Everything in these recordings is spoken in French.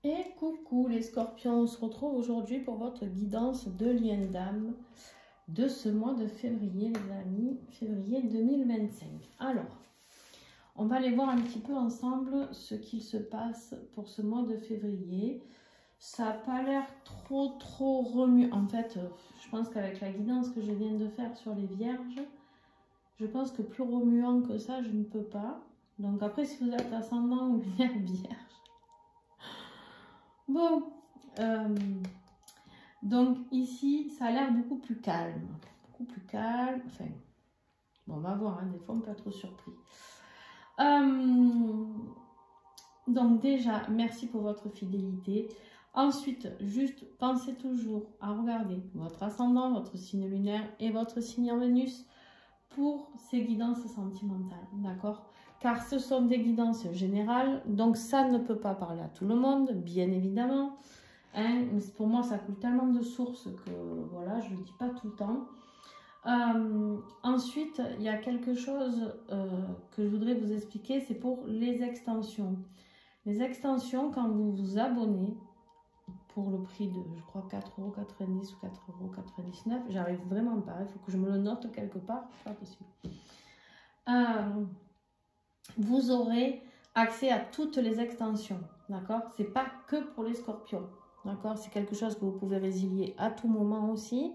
Et coucou les scorpions, on se retrouve aujourd'hui pour votre guidance de lien d'âme de ce mois de février les amis, février 2025. Alors, on va aller voir un petit peu ensemble ce qu'il se passe pour ce mois de février. Ça n'a pas l'air trop remuant. En fait, je pense qu'avec la guidance que je viens de faire sur les vierges, je pense que plus remuant que ça, je ne peux pas. Donc après, si vous êtes ascendant ou lunaire vierge, bon, donc ici, ça a l'air beaucoup plus calme. Beaucoup plus calme. Enfin, bon, on va voir, hein, des fois on peut être surpris. Donc déjà, merci pour votre fidélité. Ensuite, juste pensez toujours à regarder votre ascendant, votre signe lunaire et votre signe en Vénus pour ces guidances sentimentales, d'accord? Car ce sont des guidances générales, donc ça ne peut pas parler à tout le monde, bien évidemment. Hein, pour moi, ça coule tellement de sources que voilà, je ne le dis pas tout le temps. Ensuite, il y a quelque chose que je voudrais vous expliquer, c'est pour les extensions. Les extensions, quand vous vous abonnez, pour le prix de, je crois, 4,90 € ou 4,99 €, j'arrive vraiment pas, il faut que je me le note quelque part, c'est pas possible. Vous aurez accès à toutes les extensions, d'accord? C'est pas que pour les scorpions, d'accord? C'est quelque chose que vous pouvez résilier à tout moment aussi.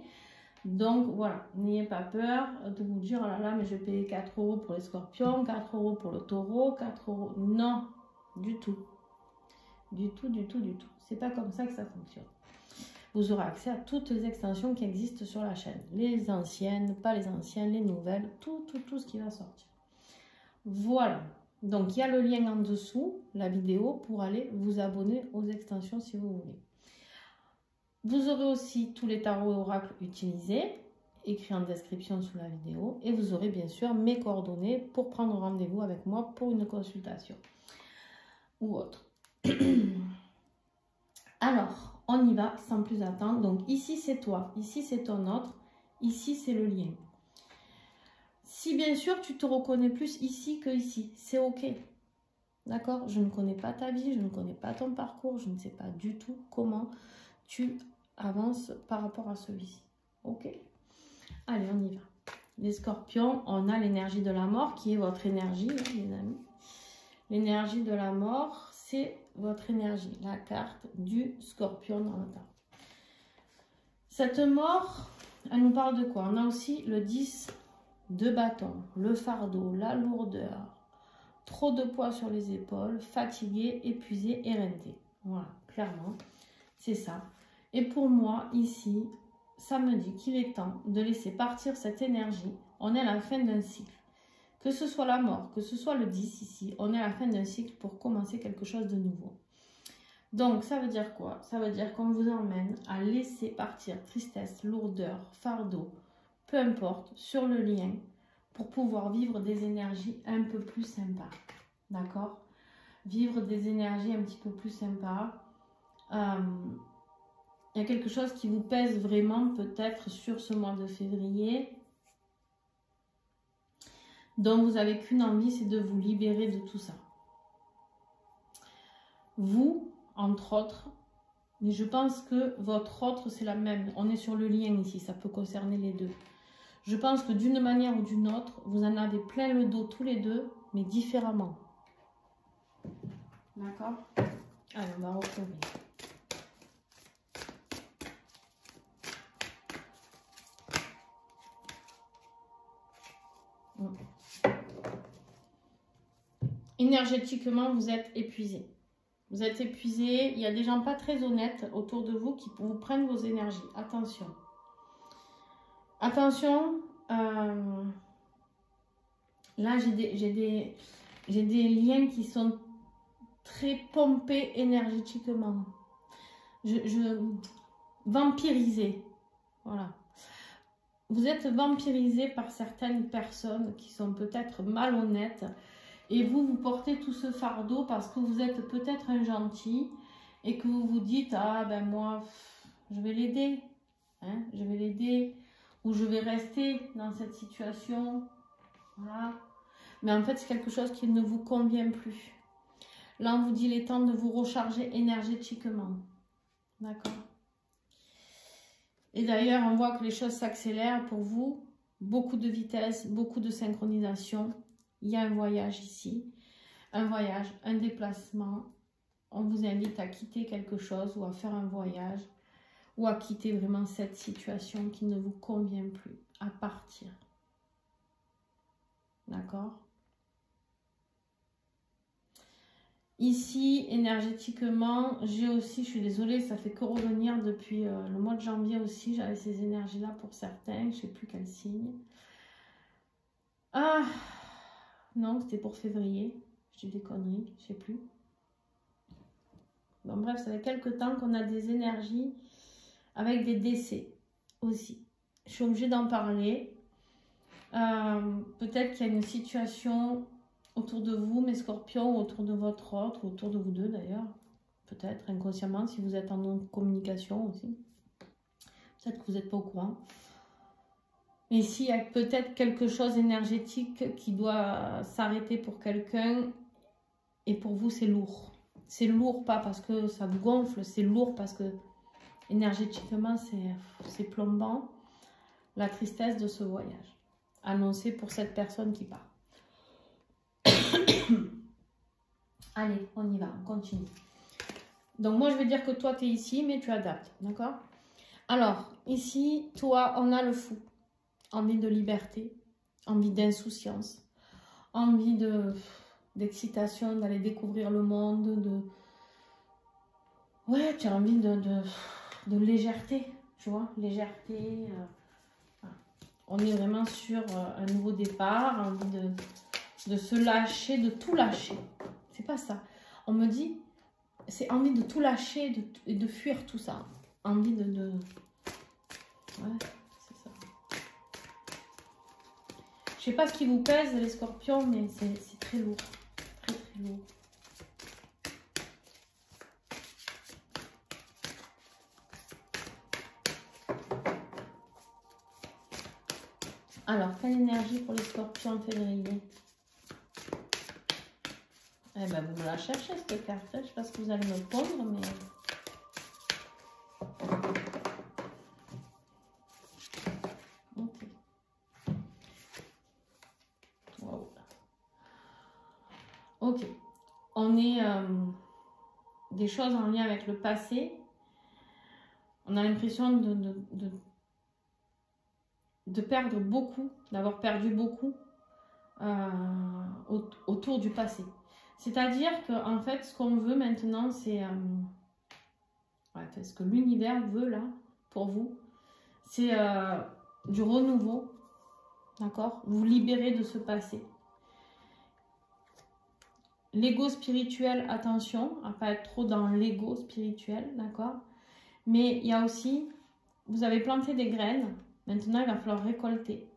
Donc voilà, n'ayez pas peur de vous dire, oh là là, mais je vais payer 4 € pour les scorpions, 4 € pour le taureau, 4 €. Non, du tout. Du tout. C'est pas comme ça que ça fonctionne. Vous aurez accès à toutes les extensions qui existent sur la chaîne. Les anciennes, pas les anciennes, les nouvelles, tout ce qui va sortir. Voilà. Donc, il y a le lien en dessous, la vidéo, pour aller vous abonner aux extensions si vous voulez. Vous aurez aussi tous les tarots et oracles utilisés, écrits en description sous la vidéo. Et vous aurez bien sûr mes coordonnées pour prendre rendez-vous avec moi pour une consultation ou autre. Alors, on y va sans plus attendre. Donc ici c'est toi, ici c'est ton autre, ici c'est le lien. Si bien sûr tu te reconnais plus ici que ici, c'est ok. D'accord? Je ne connais pas ta vie, je ne connais pas ton parcours, je ne sais pas du tout comment tu avances par rapport à celui-ci. Ok? Allez, on y va. Les scorpions, on a l'énergie de la mort qui est votre énergie, hein, les amis. L'énergie de la mort, c'est votre énergie, la carte du scorpion dans le temps. Cette mort, elle nous parle de quoi? On a aussi le 10 de bâton, le fardeau, la lourdeur, trop de poids sur les épaules, fatigué, épuisé, éreinté. Voilà, clairement, c'est ça. Et pour moi, ici, ça me dit qu'il est temps de laisser partir cette énergie. On est à la fin d'un cycle. Que ce soit la mort, que ce soit le 10 ici, on est à la fin d'un cycle pour commencer quelque chose de nouveau. Donc, ça veut dire quoi? Ça veut dire qu'on vous emmène à laisser partir tristesse, lourdeur, fardeau, peu importe, sur le lien, pour pouvoir vivre des énergies un peu plus sympas. D'accord? Vivre des énergies un petit peu plus sympas. Il y a quelque chose qui vous pèse vraiment peut-être sur ce mois de février, dont vous n'avez qu'une envie, c'est de vous libérer de tout ça. Vous, entre autres, mais je pense que votre autre, c'est la même. On est sur le lien ici, ça peut concerner les deux. Je pense que d'une manière ou d'une autre, vous en avez plein le dos tous les deux, mais différemment. D'accord? Allez, on va retrouver. Énergétiquement, vous êtes épuisé. Vous êtes épuisé. Il y a des gens pas très honnêtes autour de vous qui vous prennent vos énergies. Attention. Attention. Là, j'ai des liens qui sont très pompés énergétiquement. Vampirisé. Voilà. Vous êtes vampirisé par certaines personnes qui sont peut-être malhonnêtes. Et vous portez tout ce fardeau parce que vous êtes peut-être un gentil et que vous vous dites, ah ben moi, je vais l'aider, hein, je vais l'aider, ou je vais rester dans cette situation, voilà. Mais en fait, c'est quelque chose qui ne vous convient plus. Là, on vous dit il est temps de vous recharger énergétiquement. D'accord? Et d'ailleurs, on voit que les choses s'accélèrent pour vous. Beaucoup de vitesse, beaucoup de synchronisation. Il y a un voyage ici. Un voyage, un déplacement. On vous invite à quitter quelque chose ou à faire un voyage. Ou à quitter vraiment cette situation qui ne vous convient plus. À partir. D'accord? Ici, énergétiquement, j'ai aussi, je suis désolée, ça fait que revenir depuis le mois de janvier aussi. J'avais ces énergies-là pour certains. Je ne sais plus quel signe. Ah, non, c'était pour février. Je dis des conneries, je ne sais plus. Bon, bref, ça fait quelques temps qu'on a des énergies avec des décès aussi. Je suis obligée d'en parler. Peut-être qu'il y a une situation autour de vous, mes scorpions, autour de votre autre, autour de vous deux d'ailleurs, peut-être inconsciemment si vous êtes en non-communication aussi. Peut-être que vous n'êtes pas au courant. Mais s'il y a peut-être quelque chose énergétique qui doit s'arrêter pour quelqu'un, et pour vous c'est lourd. C'est lourd pas parce que ça vous gonfle, c'est lourd parce que énergétiquement c'est plombant. La tristesse de ce voyage, annoncé pour cette personne qui part. Allez, on y va, on continue. Donc moi, je vais dire que toi, tu es ici, mais tu adaptes, d'accord? Alors, ici, toi, on a le fou. Envie de liberté, envie d'insouciance, envie d'excitation, d'aller découvrir le monde, Ouais, tu as envie de légèreté, tu vois, légèreté. Voilà. On est vraiment sur un nouveau départ, envie de se lâcher, de tout lâcher. C'est pas ça. On me dit, c'est envie de tout lâcher et de fuir tout ça. Envie de... Ouais, c'est ça. Je sais pas ce qui vous pèse, les scorpions, mais c'est très lourd. Très, très lourd. Alors, quelle énergie pour les scorpions en février? Eh ben, vous me la cherchez, cette carte. Je ne sais pas ce que vous allez me prendre, mais... Ok. Wow. Ok. On est des choses en lien avec le passé. On a l'impression de perdre beaucoup, d'avoir perdu beaucoup autour du passé. C'est-à-dire qu'en fait, ce qu'on veut maintenant, c'est... ce que l'univers veut là, pour vous, c'est du renouveau, d'accord? Vous libérer de ce passé. L'ego spirituel, attention, à ne pas être trop dans l'ego spirituel, d'accord? Mais il y a aussi, vous avez planté des graines, maintenant il va falloir récolter.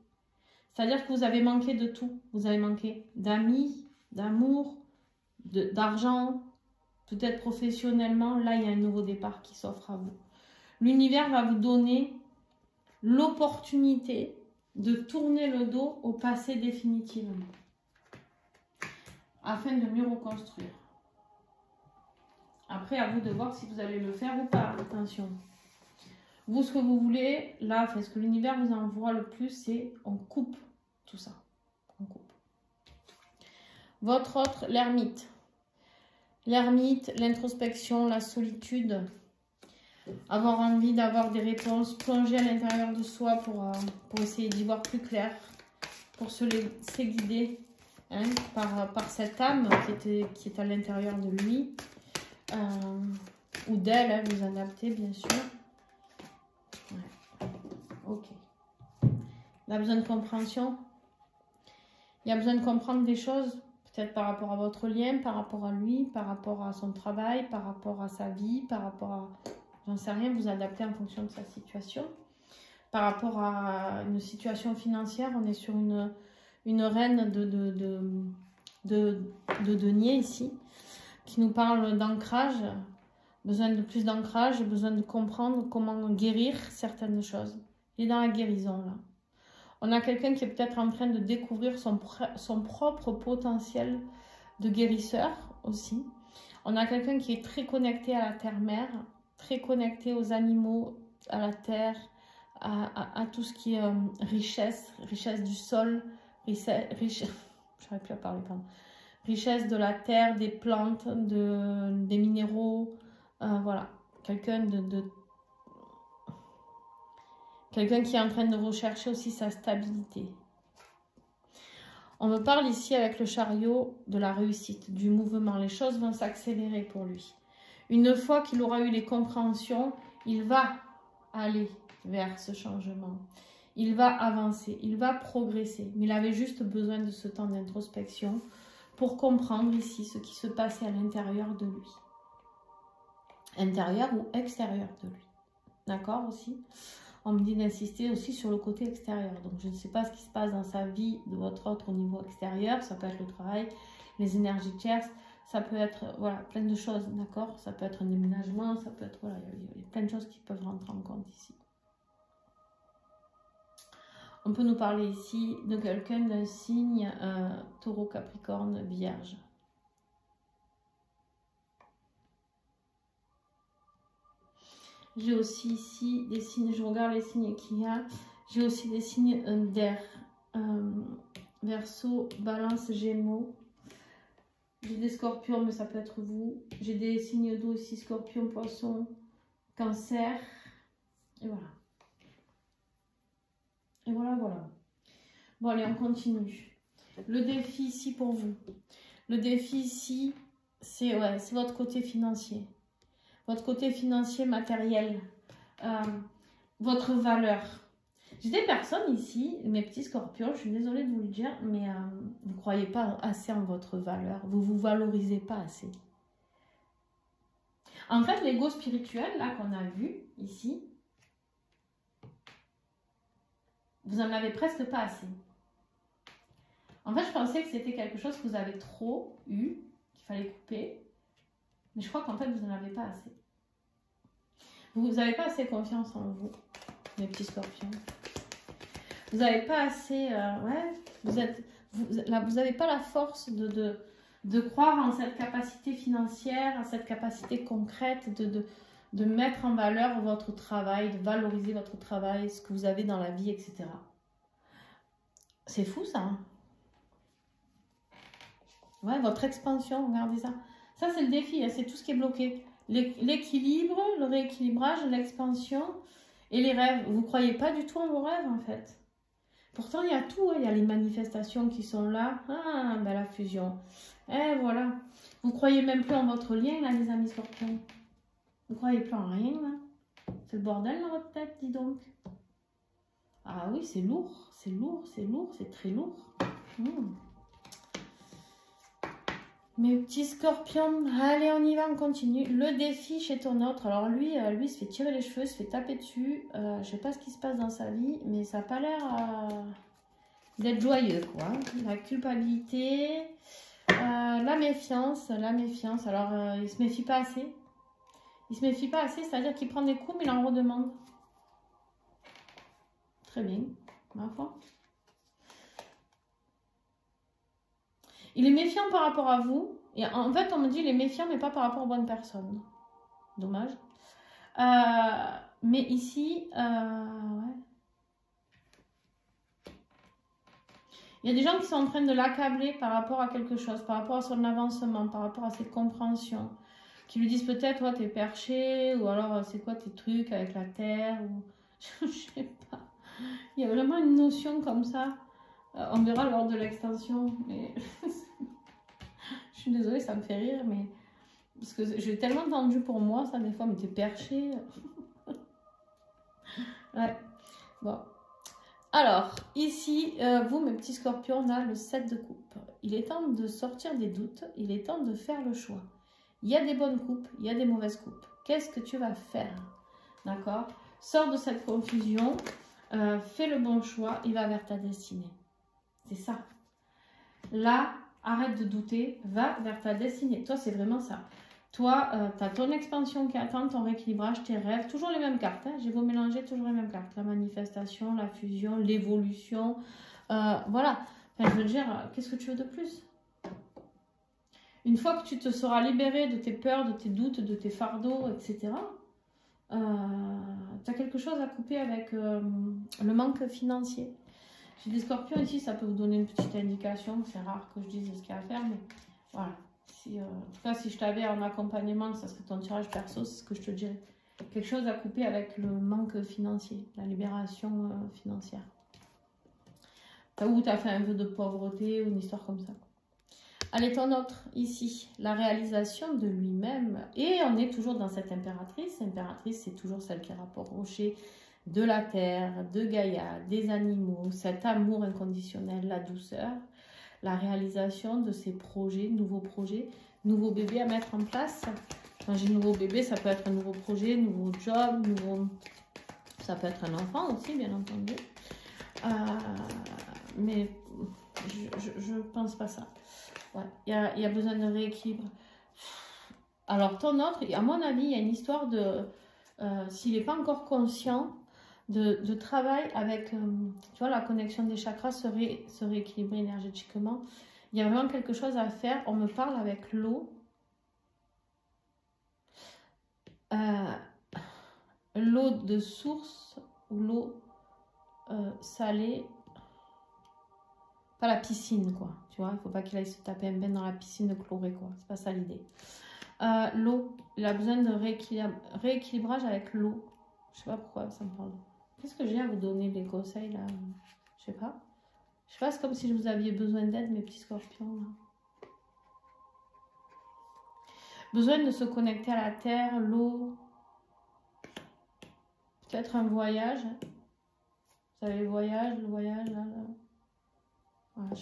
C'est-à-dire que vous avez manqué de tout. Vous avez manqué d'amis, d'amour, d'argent, peut-être professionnellement. Là, il y a un nouveau départ qui s'offre à vous. L'univers va vous donner l'opportunité de tourner le dos au passé définitivement, afin de mieux reconstruire. Après, à vous de voir si vous allez le faire ou pas. Attention. Vous, ce que vous voulez, là, ce que l'univers vous envoie le plus, c'est on coupe tout ça. On coupe. Votre autre, l'ermite. L'ermite, l'introspection, la solitude. Avoir envie d'avoir des réponses, plonger à l'intérieur de soi pour essayer d'y voir plus clair. Pour se laisser guider par cette âme qui est à l'intérieur de lui. Ou d'elle, vous adaptez bien sûr. Ouais. Ok. Il a besoin de compréhension. Il a besoin de comprendre des choses, peut-être par rapport à votre lien, par rapport à lui, par rapport à son travail, par rapport à sa vie, par rapport à... J'en sais rien, vous adaptez en fonction de sa situation. Par rapport à une situation financière, on est sur une reine de denier ici, qui nous parle d'ancrage, besoin de plus d'ancrage, besoin de comprendre comment guérir certaines choses. Il est dans la guérison là. On a quelqu'un qui est peut-être en train de découvrir son propre potentiel de guérisseur aussi. On a quelqu'un qui est très connecté à la terre-mère, très connecté aux animaux, à la terre, à tout ce qui est richesse du sol, j'arrive plus à parler, pardon. Richesse de la terre, des plantes, des minéraux, voilà. Quelqu'un quelqu'un qui est en train de rechercher aussi sa stabilité. On me parle ici avec le chariot de la réussite, du mouvement. Les choses vont s'accélérer pour lui. Une fois qu'il aura eu les compréhensions, il va aller vers ce changement. Il va avancer, il va progresser. Mais il avait juste besoin de ce temps d'introspection pour comprendre ici ce qui se passait à l'intérieur de lui. Intérieur ou extérieur de lui. D'accord aussi? On me dit d'insister aussi sur le côté extérieur. Donc, je ne sais pas ce qui se passe dans sa vie de votre autre au niveau extérieur. Ça peut être le travail, les énergies tierces. Ça peut être, voilà, plein de choses, d'accord? Ça peut être un déménagement, ça peut être, voilà, il y a plein de choses qui peuvent rentrer en compte ici. On peut nous parler ici de quelqu'un d'un signe taureau, capricorne, vierge. J'ai aussi ici des signes, je regarde les signes qu'il y a. J'ai aussi des signes d'air. Verseau, balance, gémeaux. J'ai des scorpions, mais ça peut être vous. J'ai des signes d'eau ici, scorpion, poisson, cancer. Et voilà. Et voilà, voilà. Bon, allez, on continue. Le défi ici pour vous. Le défi ici, c'est votre côté financier. Votre côté financier, matériel. Votre valeur. J'ai des personnes ici, mes petits scorpions, je suis désolée de vous le dire, mais vous ne croyez pas assez en votre valeur. Vous ne vous valorisez pas assez. En fait, l'ego spirituel, là, qu'on a vu, ici, vous n'en avez presque pas assez. En fait, je pensais que c'était quelque chose que vous avez trop eu, qu'il fallait couper. Mais je crois qu'en fait, vous n'en avez pas assez. Vous n'avez pas assez confiance en vous, mes petits scorpions. Vous n'avez pas assez... vous n'avez pas la force de croire en cette capacité financière, en cette capacité concrète de mettre en valeur votre travail, de valoriser votre travail, ce que vous avez dans la vie, etc. C'est fou, ça. Hein? Ouais, votre expansion, regardez ça. Ça, c'est le défi, hein, c'est tout ce qui est bloqué. L'équilibre, le rééquilibrage, l'expansion et les rêves. Vous ne croyez pas du tout en vos rêves, en fait. Pourtant, il y a tout. Hein. Il y a les manifestations qui sont là. Ah, ben la fusion. Et voilà. Vous ne croyez même plus en votre lien, là, les amis scorpions. Vous ne croyez plus en rien, là. C'est le bordel dans votre tête, dis donc. Ah oui, c'est lourd. C'est lourd, c'est lourd, c'est très lourd. Mes petits scorpions, allez, on y va, on continue. Le défi chez ton autre. Alors lui, il se fait tirer les cheveux, il se fait taper dessus. Je sais pas ce qui se passe dans sa vie, mais ça n'a pas l'air d'être joyeux, quoi. La culpabilité, la méfiance. Alors, il se méfie pas assez. Il se méfie pas assez, c'est-à-dire qu'il prend des coups, mais il en redemande. Très bien, ma foi. Il est méfiant par rapport à vous. Et en fait, on me dit qu'il est méfiant, mais pas par rapport aux bonnes personnes. Dommage. Mais ici, ouais. Il y a des gens qui sont en train de l'accabler par rapport à quelque chose, par rapport à son avancement, par rapport à ses compréhensions. Qui lui disent peut-être, ouais, t'es perché, ou alors c'est quoi tes trucs avec la terre, ou je sais pas. Il y a vraiment une notion comme ça. On verra lors de l'extension, mais je suis désolée, ça me fait rire, mais parce que j'ai tellement entendu pour moi, ça, des fois, mais t'es perché. Ouais, bon. Alors, ici, vous, mes petits scorpions, on a le 7 de coupe. Il est temps de sortir des doutes, il est temps de faire le choix. Il y a des bonnes coupes, il y a des mauvaises coupes. Qu'est-ce que tu vas faire? D'accord? Sors de cette confusion, fais le bon choix, il va vers ta destinée. C'est ça. Là, arrête de douter, va vers ta destinée. Toi, c'est vraiment ça. Toi, tu as ton expansion qui attend, ton rééquilibrage, tes rêves. Toujours les mêmes cartes. Hein. J'ai beau mélanger, toujours les mêmes cartes. La manifestation, la fusion, l'évolution. Voilà. Enfin, je veux dire, qu'est-ce que tu veux de plus? Une fois que tu te seras libéré de tes peurs, de tes doutes, de tes fardeaux, etc., tu as quelque chose à couper avec le manque financier. J'ai des scorpions ici, ça peut vous donner une petite indication. C'est rare que je dise ce qu'il y a à faire, mais voilà. Si, en tout cas, si je t'avais en accompagnement, ça serait ton tirage perso, c'est ce que je te dirais. Quelque chose à couper avec le manque financier, la libération financière. Ou tu as fait un vœu de pauvreté ou une histoire comme ça. Allez, ton autre, ici, la réalisation de lui-même. Et on est toujours dans cette impératrice. L'impératrice, c'est toujours celle qui rapproche de la terre, de Gaïa, des animaux, cet amour inconditionnel, la douceur, la réalisation de ses projets, nouveaux bébés à mettre en place. Quand j'ai nouveau bébé, ça peut être un nouveau projet, nouveau job, ça peut être un enfant aussi, bien entendu. Mais je pense pas ça. Ouais, il y a besoin de rééquilibre. Alors, ton autre, à mon avis, il y a une histoire de... s'il n'est pas encore conscient de travail avec... tu vois, la connexion des chakras se rééquilibrer énergétiquement. Il y a vraiment quelque chose à faire. On me parle avec l'eau. L'eau de source ou l'eau salée. Pas la piscine, quoi. Tu vois, il ne faut pas qu'il aille se taper un bain dans la piscine chlorée, quoi. C'est pas ça l'idée. L'eau, il a besoin de rééquilibrage avec l'eau. Je sais pas pourquoi ça me parle. Qu'est-ce que j'ai à vous donner des conseils, là? Je sais pas. Je sais pas, c'est comme si vous aviez besoin d'aide, mes petits scorpions, là. Besoin de se connecter à la terre, l'eau. Peut-être un voyage. Vous savez, le voyage, là. Ouais,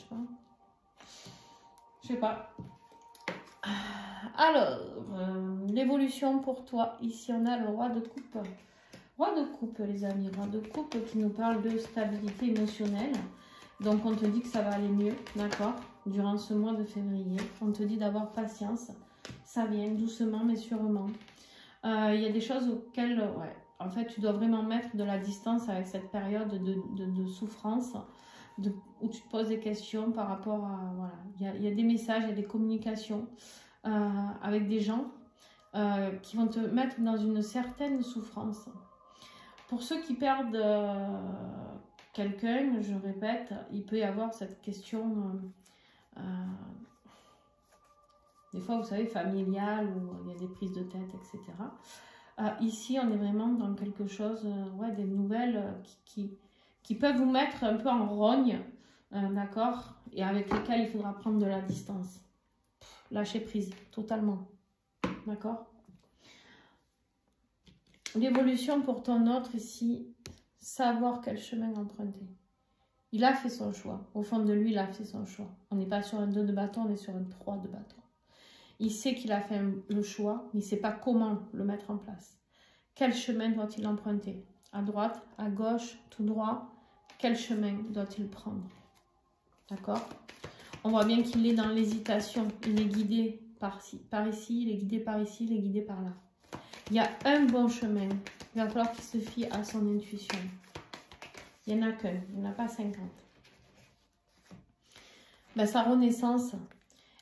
je sais pas. Alors, l'évolution pour toi. Ici, on a le roi de coupe. Roi de coupe, les amis. Roi de coupe qui nous parle de stabilité émotionnelle. Donc, on te dit que ça va aller mieux, d'accord? Durant ce mois de février. On te dit d'avoir patience. Ça vient doucement, mais sûrement. Il y a des choses auxquelles, ouais, en fait, tu dois vraiment mettre de la distance avec cette période de souffrance. Où tu te poses des questions par rapport à... Voilà, il y a des messages, il y a des communications avec des gens qui vont te mettre dans une certaine souffrance. Pour ceux qui perdent quelqu'un, je répète, il peut y avoir cette question... des fois, vous savez, familiale, où il y a des prises de tête, etc. Ici, on est vraiment dans quelque chose, ouais, des nouvelles qui peuvent vous mettre un peu en rogne, d'accord, et avec lesquelles il faudra prendre de la distance. Lâcher prise, totalement, d'accord. L'évolution pour ton autre ici, savoir quel chemin emprunter. Il a fait son choix, au fond de lui, il a fait son choix. On n'est pas sur un 2 de bâton, on est sur un 3 de bâton. Il sait qu'il a fait le choix, mais il ne sait pas comment le mettre en place. Quel chemin doit-il emprunter? À droite, à gauche, tout droit? Quel chemin doit-il prendre? D'accord? On voit bien qu'il est dans l'hésitation. Il est guidé par ici, il est guidé par ici, il est guidé par là. Il y a un bon chemin. Il va falloir qu'il se fie à son intuition. Il n'y en a qu'un, il n'y en a pas 50. Ben, sa renaissance,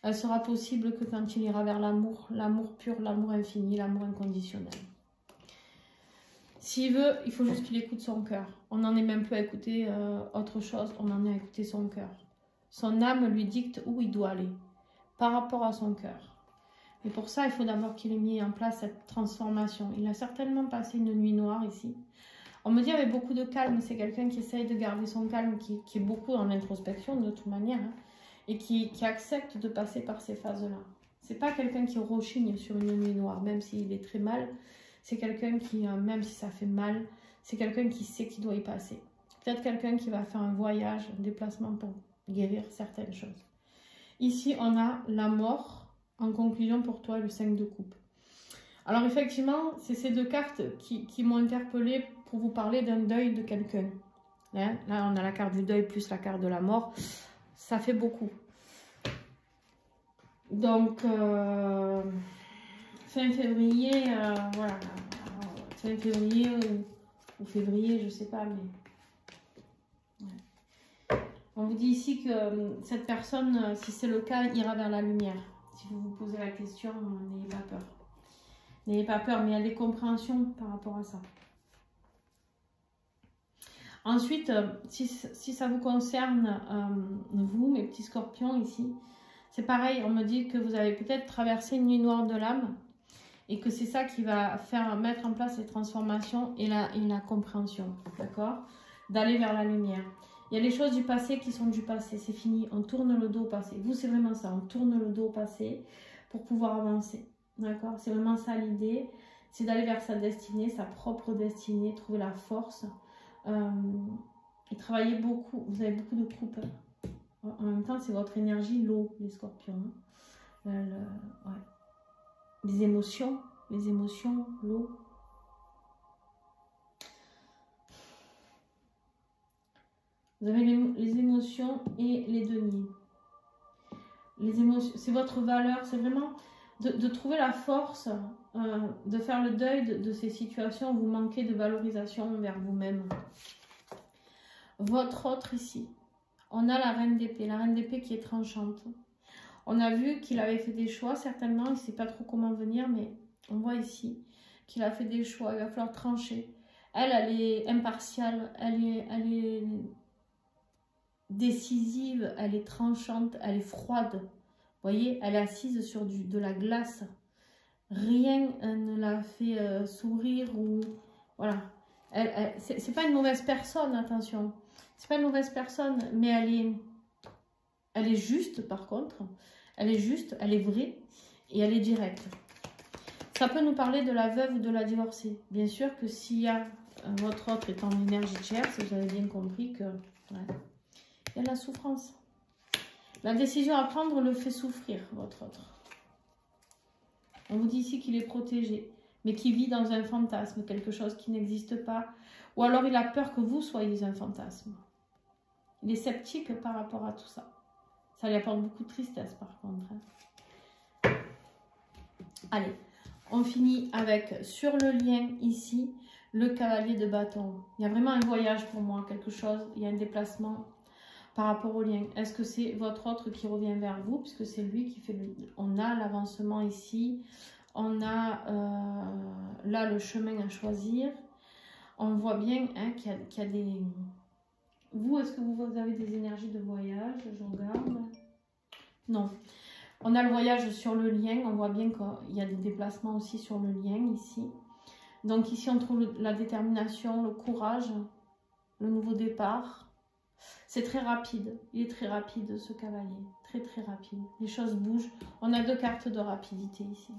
elle sera possible que quand il ira vers l'amour, l'amour pur, l'amour infini, l'amour inconditionnel. S'il veut, il faut juste qu'il écoute son cœur. On n'en est même plus à écouter autre chose, on en est à écouter son cœur. Son âme lui dicte où il doit aller, par rapport à son cœur. Et pour ça, il faut d'abord qu'il ait mis en place cette transformation. Il a certainement passé une nuit noire ici. On me dit avec beaucoup de calme, c'est quelqu'un qui essaye de garder son calme, qui est beaucoup dans l'introspection de toute manière, hein, et qui accepte de passer par ces phases-là. C'est pas quelqu'un qui rechigne sur une nuit noire, même s'il est très mal. C'est quelqu'un qui, même si ça fait mal, c'est quelqu'un qui sait qu'il doit y passer. Peut-être quelqu'un qui va faire un voyage, un déplacement pour guérir certaines choses. Ici, on a la mort, en conclusion pour toi, le 5 de coupe. Alors effectivement, c'est ces deux cartes qui m'ont interpellée pour vous parler d'un deuil de quelqu'un. Là, on a la carte du deuil plus la carte de la mort. Ça fait beaucoup. Donc, fin février, voilà. Fin février ou février, je sais pas, mais... Ouais. On vous dit ici que cette personne, si c'est le cas, ira vers la lumière. Si vous vous posez la question, n'ayez pas peur. N'ayez pas peur, mais il y a des compréhensions par rapport à ça. Ensuite, si ça vous concerne, vous, mes petits scorpions ici, c'est pareil, on me dit que vous avez peut-être traversé une nuit noire de l'âme et que c'est ça qui va mettre en place les transformations et la compréhension, d'accord? D'aller vers la lumière. Il y a les choses du passé qui sont du passé, c'est fini, on tourne le dos au passé. Vous, c'est vraiment ça, on tourne le dos au passé pour pouvoir avancer, d'accord? C'est vraiment ça l'idée, c'est d'aller vers sa destinée, sa propre destinée, trouver la force. Et travaillez beaucoup, vous avez beaucoup de troupes. En même temps, c'est votre énergie, l'eau, les scorpions. Ouais. Les émotions, l'eau. Vous avez les émotions et les deniers. Les émotions, c'est votre valeur, c'est vraiment de trouver la force, de faire le deuil de ces situations où vous manquez de valorisation envers vous-même. Votre autre ici, on a la reine d'épée qui est tranchante. On a vu qu'il avait fait des choix, certainement, il ne sait pas trop comment venir, mais on voit ici qu'il a fait des choix, il va falloir trancher. Elle est impartiale, elle est décisive, elle est tranchante, elle est froide. Vous voyez, elle est assise sur de la glace. Rien ne la fait sourire ou... Voilà. C'est pas une mauvaise personne, attention. C'est pas une mauvaise personne, mais elle est juste par contre. Elle est juste, elle est vraie et elle est directe. Ça peut nous parler de la veuve ou de la divorcée. Bien sûr que s'il y a votre autre est en énergie tierce, vous avez bien compris que il y a de la souffrance. La décision à prendre le fait souffrir, votre autre. On vous dit ici qu'il est protégé, mais qu'il vit dans un fantasme, quelque chose qui n'existe pas. Ou alors il a peur que vous soyez un fantasme. Il est sceptique par rapport à tout ça. Ça lui apporte beaucoup de tristesse par contre. Allez, on finit avec, sur le lien ici, le cavalier de bâton. Il y a vraiment un voyage pour moi, quelque chose, il y a un déplacement par rapport au lien. Est-ce que c'est votre autre qui revient vers vous, puisque c'est lui qui fait le... On a l'avancement ici, on a là le chemin à choisir. On voit bien hein, qu'il y a des... Vous, est-ce que vous avez des énergies de voyage? Je regarde. Non. On a le voyage sur le lien. On voit bien qu'il y a des déplacements aussi sur le lien ici. Donc ici, on trouve la détermination, le courage, le nouveau départ. C'est très rapide. Il est très rapide, ce cavalier. Très, très rapide. Les choses bougent. On a 2 cartes de rapidité ici.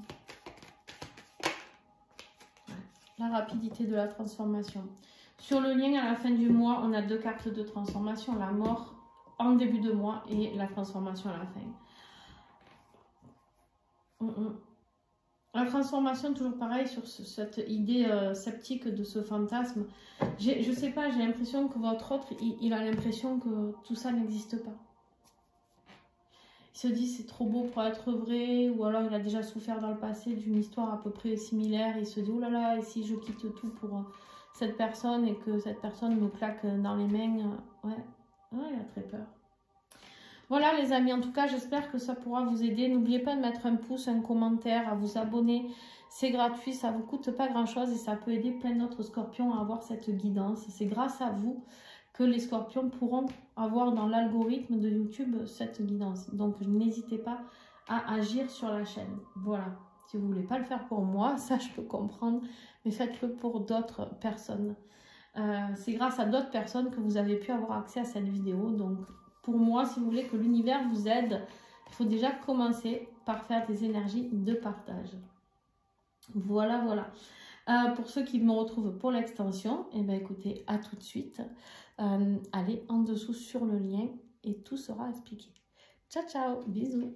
La rapidité de la transformation. Sur le lien, à la fin du mois, on a 2 cartes de transformation. La mort en début de mois et la transformation à la fin. La transformation, toujours pareil, sur cette idée sceptique de ce fantasme. Je sais pas, j'ai l'impression que votre autre, il a l'impression que tout ça n'existe pas. Il se dit c'est trop beau pour être vrai, ou alors il a déjà souffert dans le passé d'une histoire à peu près similaire. Il se dit oh là là, et si je quitte tout pour cette personne et que cette personne me claque dans les mains, ouais, il a très peur. Voilà les amis, en tout cas j'espère que ça pourra vous aider. N'oubliez pas de mettre un pouce, un commentaire, à vous abonner. C'est gratuit, ça ne vous coûte pas grand chose et ça peut aider plein d'autres scorpions à avoir cette guidance. C'est grâce à vous que les scorpions pourront avoir dans l'algorithme de YouTube cette guidance. Donc n'hésitez pas à agir sur la chaîne. Voilà, si vous ne voulez pas le faire pour moi, ça je peux comprendre, mais faites-le pour d'autres personnes. C'est grâce à d'autres personnes que vous avez pu avoir accès à cette vidéo. Donc pour moi, si vous voulez que l'univers vous aide, il faut déjà commencer par faire des énergies de partage. Voilà, voilà. Pour ceux qui me retrouvent pour l'extension, eh bien écoutez, à tout de suite. Allez en dessous sur le lien et tout sera expliqué. Ciao, ciao, bisous.